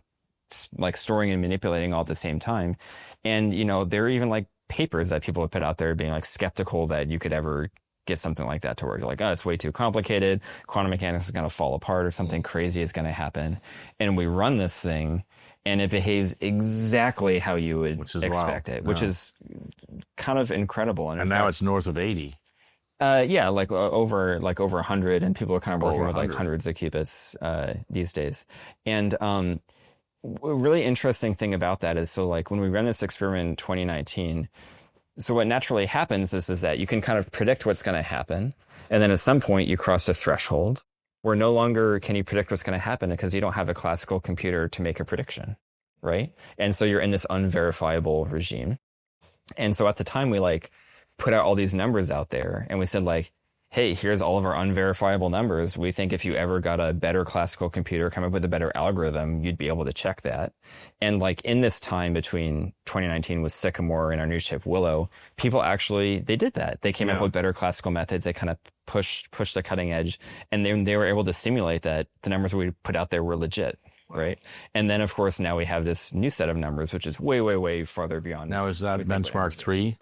like storing and manipulating all at the same time. And, there are even like papers that people have put out there being like skeptical that you could ever get something like that to work. You're like, oh, it's way too complicated. Quantum mechanics is going to fall apart, or something crazy is going to happen. And we run this thing and it behaves exactly how you would expect it, which is kind of incredible. And now it's north of 80. Yeah, like over 100, and people are kind of working with like hundreds of qubits these days. And a really interesting thing about that is, so like when we ran this experiment in 2019, so what naturally happens is that you can kind of predict what's going to happen. And then at some point you cross a threshold where no longer can you predict what's going to happen because you don't have a classical computer to make a prediction, right? And so you're in this unverifiable regime. And so at the time we like put out all these numbers out there and we said like, hey, here's all of our unverifiable numbers. We think if you ever got a better classical computer, come up with a better algorithm, you'd be able to check that. And like in this time between 2019 with Sycamore and our new chip Willow, people actually, they did that. They came up with better classical methods. They kind of pushed the cutting edge, and then they were able to simulate that the numbers we put out there were legit. Right. And then, of course, now we have this new set of numbers, which is way, way, way farther beyond. Now, is that benchmark 3?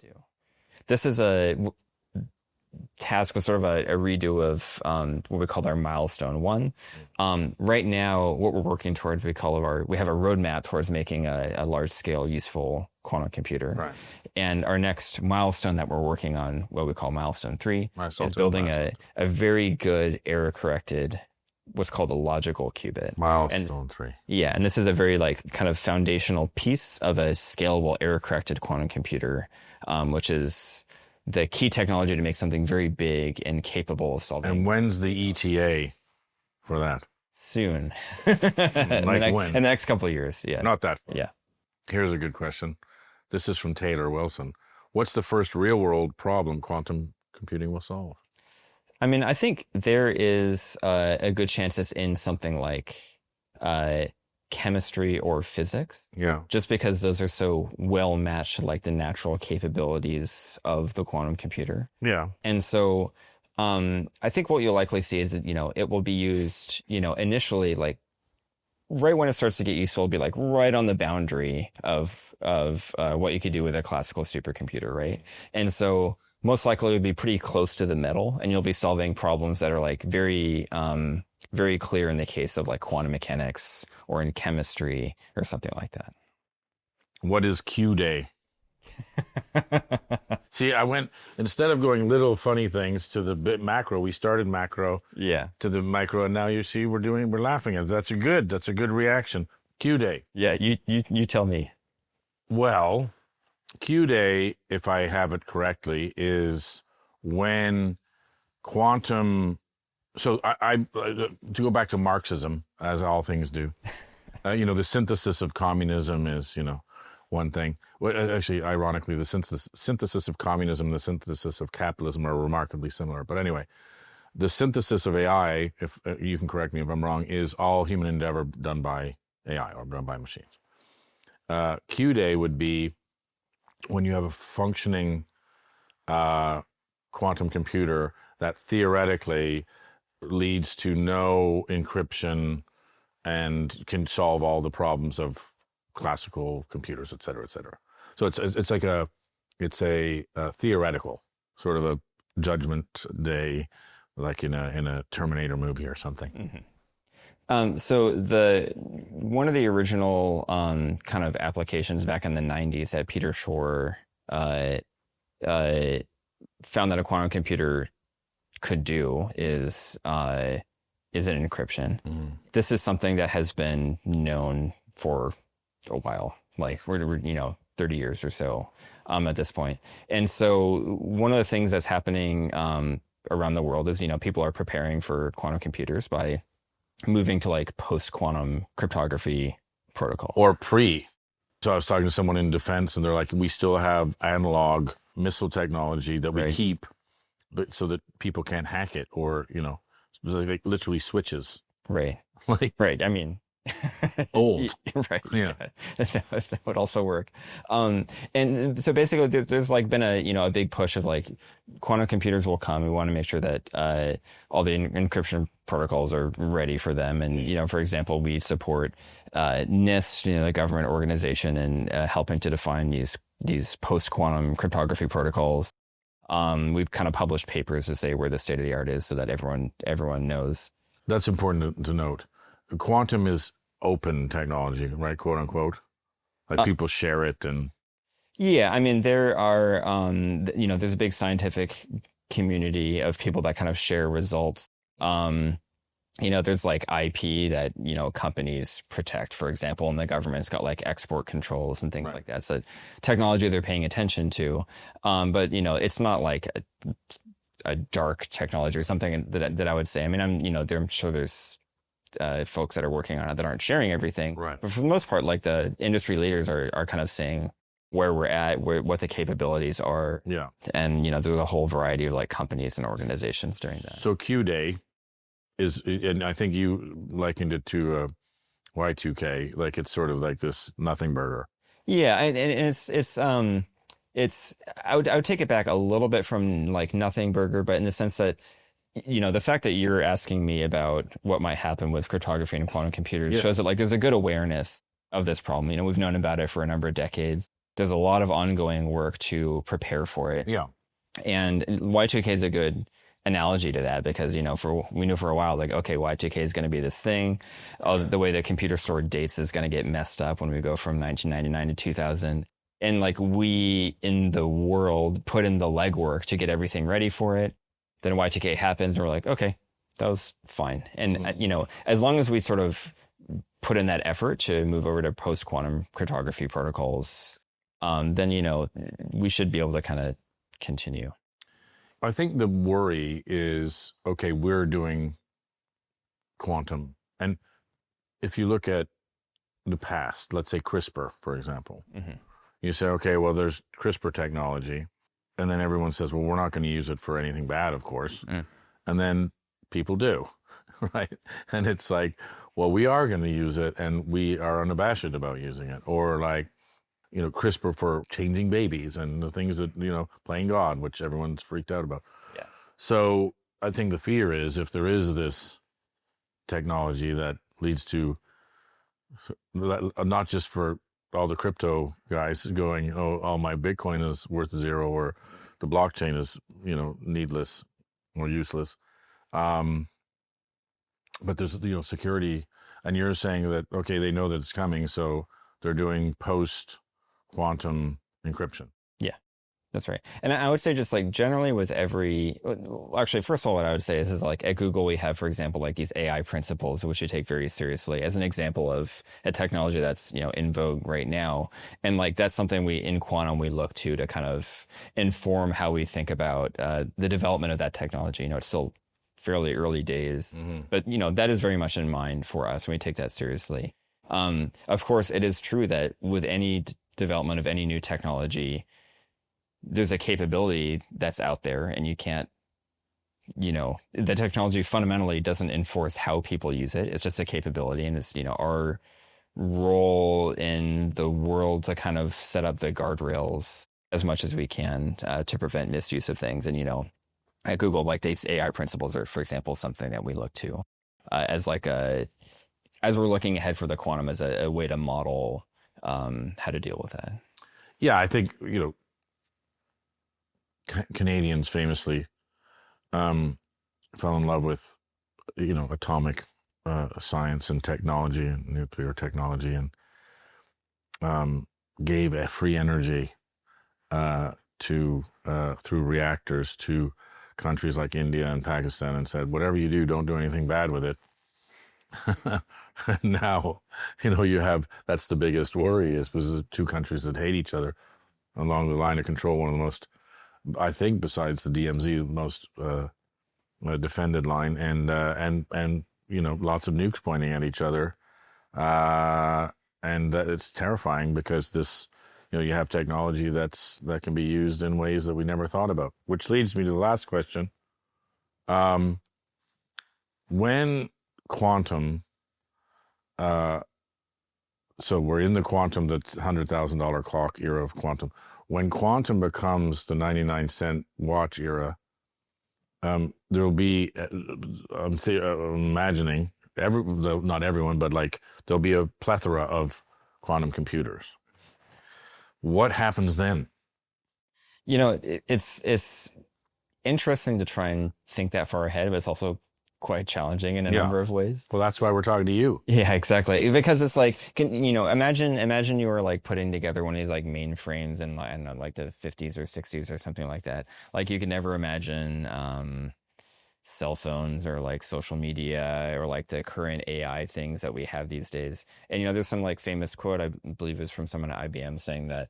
This is a task with sort of a redo of what we call our milestone 1. Right now, what we're working towards, we have a roadmap towards making a large scale useful quantum computer. Right. And our next milestone that we're working on, what we call milestone 3, is building a very good error corrected, what's called a logical qubit. Milestone 3. Yeah. And this is a very like kind of foundational piece of a scalable error corrected quantum computer, which is the key technology to make something very big and capable of solving. And when's the ETA for that? Soon. Like when? In the next couple of years, yeah. Not that far. Yeah. Here's a good question. This is from Taylor Wilson. What's the first real-world problem quantum computing will solve? I mean, I think there is a good chance it's in something like chemistry or physics. Yeah. Just because those are so well matched to like the natural capabilities of the quantum computer. Yeah. And so I think what you'll likely see is that, it will be used, initially like right when it starts to get useful, it'll be like right on the boundary of what you could do with a classical supercomputer, right? And so most likely it would be pretty close to the metal, and you'll be solving problems that are like very, very clear in the case of like quantum mechanics or in chemistry or something like that. What is Q day? See, I went, instead of going little funny things to the bit macro, we started macro to the micro, and now you see we're laughing at it. That's a good reaction. Q day. Yeah, you tell me. Well, Q day, if I have it correctly, is when quantum. So I to go back to Marxism, as all things do, the synthesis of communism is, one thing. Well, actually, ironically, the synthesis of communism and the synthesis of capitalism are remarkably similar. But anyway, the synthesis of AI, if you can correct me if I'm wrong, is all human endeavor done by AI or done by machines. Q day would be when you have a functioning quantum computer that theoretically leads to no encryption and can solve all the problems of classical computers, et cetera, et cetera. So it's a theoretical sort of a judgment day, like in a Terminator movie or something. Mm-hmm. So one of the original kind of applications back in the 90s that Peter Shor found that a quantum computer could do is an encryption. Mm-hmm. This is something that has been known for a while, like we're 30 years or so at this point. And so one of the things that's happening around the world is, people are preparing for quantum computers by moving to like post-quantum cryptography protocol. Or pre. So I was talking to someone in defense, and they're like, we still have analog missile technology that we keep, but so that people can't hack it, or, like literally switches. Right. I mean, old. Right. Yeah. That would also work. And so basically there's like been a big push of like quantum computers will come. We want to make sure that all the encryption protocols are ready for them. And, for example, we support NIST, the government organization, and helping to define these post-quantum cryptography protocols. We've kind of published papers to say where the state of the art is so that everyone knows. That's important to note. Quantum is open technology, right? Quote unquote. Like people share it and. Yeah. I mean, there are, there's a big scientific community of people that kind of share results. There's like IP that, companies protect, for example, and the government's got like export controls and things like that. So technology they're paying attention to. But, it's not like a dark technology or something that I would say. I mean, I'm sure there's folks that are working on it that aren't sharing everything. Right. But for the most part, like the industry leaders are kind of saying, where we're at, what the capabilities are. Yeah. And, there's a whole variety of like companies and organizations doing that. So Q Day is, and I think you likened it to Y2K, like it's sort of like this nothing burger. Yeah. And I would take it back a little bit from like nothing burger, but in the sense that, the fact that you're asking me about what might happen with cryptography and quantum computers shows that like there's a good awareness of this problem. We've known about it for a number of decades. There's a lot of ongoing work to prepare for it. Yeah. And Y2K is a good analogy to that because, we knew for a while, like, okay, Y2K is going to be this thing. The way the computer stored dates is going to get messed up when we go from 1999 to 2000. And like we in the world put in the legwork to get everything ready for it. Then Y2K happens and we're like, okay, that was fine. And, as long as we sort of put in that effort to move over to post-quantum cryptography protocols, then, we should be able to kind of continue. I think the worry is, okay, we're doing quantum. And if you look at the past, let's say CRISPR, for example, you say, okay, well, there's CRISPR technology. And then everyone says, well, we're not going to use it for anything bad, of course. And then people do, right? And it's like, well, we are going to use it and we are unabashed about using it. Or like, CRISPR for changing babies and the things that, playing God, which everyone's freaked out about. Yeah. So I think the fear is if there is this technology that leads to, not just for all the crypto guys going, oh, my Bitcoin is worth zero, or the blockchain is, needless or useless. But there's, security. And you're saying that, okay, they know that it's coming, so they're doing post-quantum encryption. Yeah, that's right. And I would say just like generally with actually, first of all, what I would say is like at Google, we have, for example, like these AI principles, which we take very seriously as an example of a technology that's, in vogue right now. And like, that's something in quantum, we look to kind of inform how we think about the development of that technology. It's still fairly early days, but, that is very much in mind for us. And we take that seriously. Of course, it is true that with any development of any new technology, there's a capability that's out there and you can't, the technology fundamentally doesn't enforce how people use it. It's just a capability. And it's, our role in the world to kind of set up the guardrails as much as we can to prevent misuse of things. And, at Google, like these AI principles are, for example, something that we look to as we're looking ahead for the quantum as a way to model how to deal with that. Yeah, I think, Canadians famously fell in love with, atomic science and technology and nuclear technology, and gave a free energy through reactors to countries like India and Pakistan, and said, whatever you do, don't do anything bad with it. Now, you have, that's the biggest worry is because two countries that hate each other along the line of control, one of the most, I think, besides the DMZ, most defended line, and lots of nukes pointing at each other, and that it's terrifying because this, you have technology that can be used in ways that we never thought about. Which leads me to the last question: when quantum, so we're in the quantum, the $100,000 clock era of quantum. When quantum becomes the 99-cent watch era, there will be, I'm imagining, not everyone, but like there'll be a plethora of quantum computers. What happens then? It's interesting to try and think that far ahead, but it's also quite challenging in a number of ways. Well, that's why we're talking to you. Yeah, exactly. Because it's like, imagine you were like putting together one of these like mainframes in, I don't know, like the 50s or 60s or something like that. Like you could never imagine cell phones or like social media or like the current AI things that we have these days. And, there's some like famous quote, I believe is from someone at IBM saying that,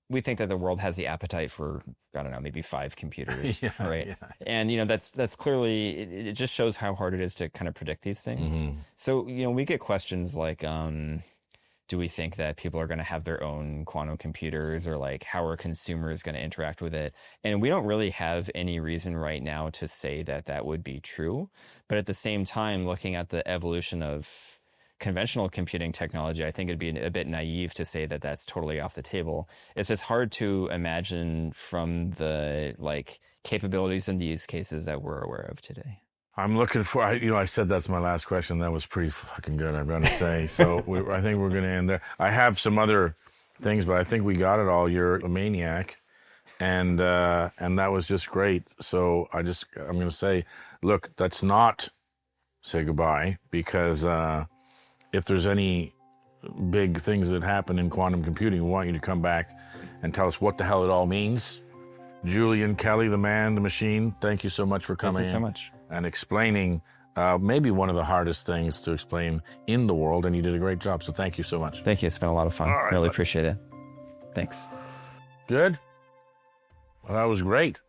we think that the world has the appetite for, I don't know, maybe 5 computers, right? Yeah. And, that's clearly, it just shows how hard it is to kind of predict these things. Mm-hmm. So, we get questions like, to do we think that people are going to have their own quantum computers, or like how are consumers going to interact with it? And we don't really have any reason right now to say that that would be true. But at the same time, looking at the evolution of conventional computing technology, I think it'd be a bit naive to say that that's totally off the table. It's just hard to imagine from the like capabilities and the use cases that we're aware of today. I'm looking for, I said that's my last question. That was pretty fucking good, I've got to say. So I think we're going to end there. I have some other things, but I think we got it all. You're a maniac. And that was just great. So I'm going to say, look, that's not say goodbye, because if there's any big things that happen in quantum computing, we want you to come back and tell us what the hell it all means. Julian Kelly, the man, the machine, thank you so much for coming Thank you so much. and explaining maybe one of the hardest things to explain in the world, and you did a great job, so thank you so much. Thank you. It's been a lot of fun. All right, Really bud. appreciate it. Thanks. Good? Well, that was great.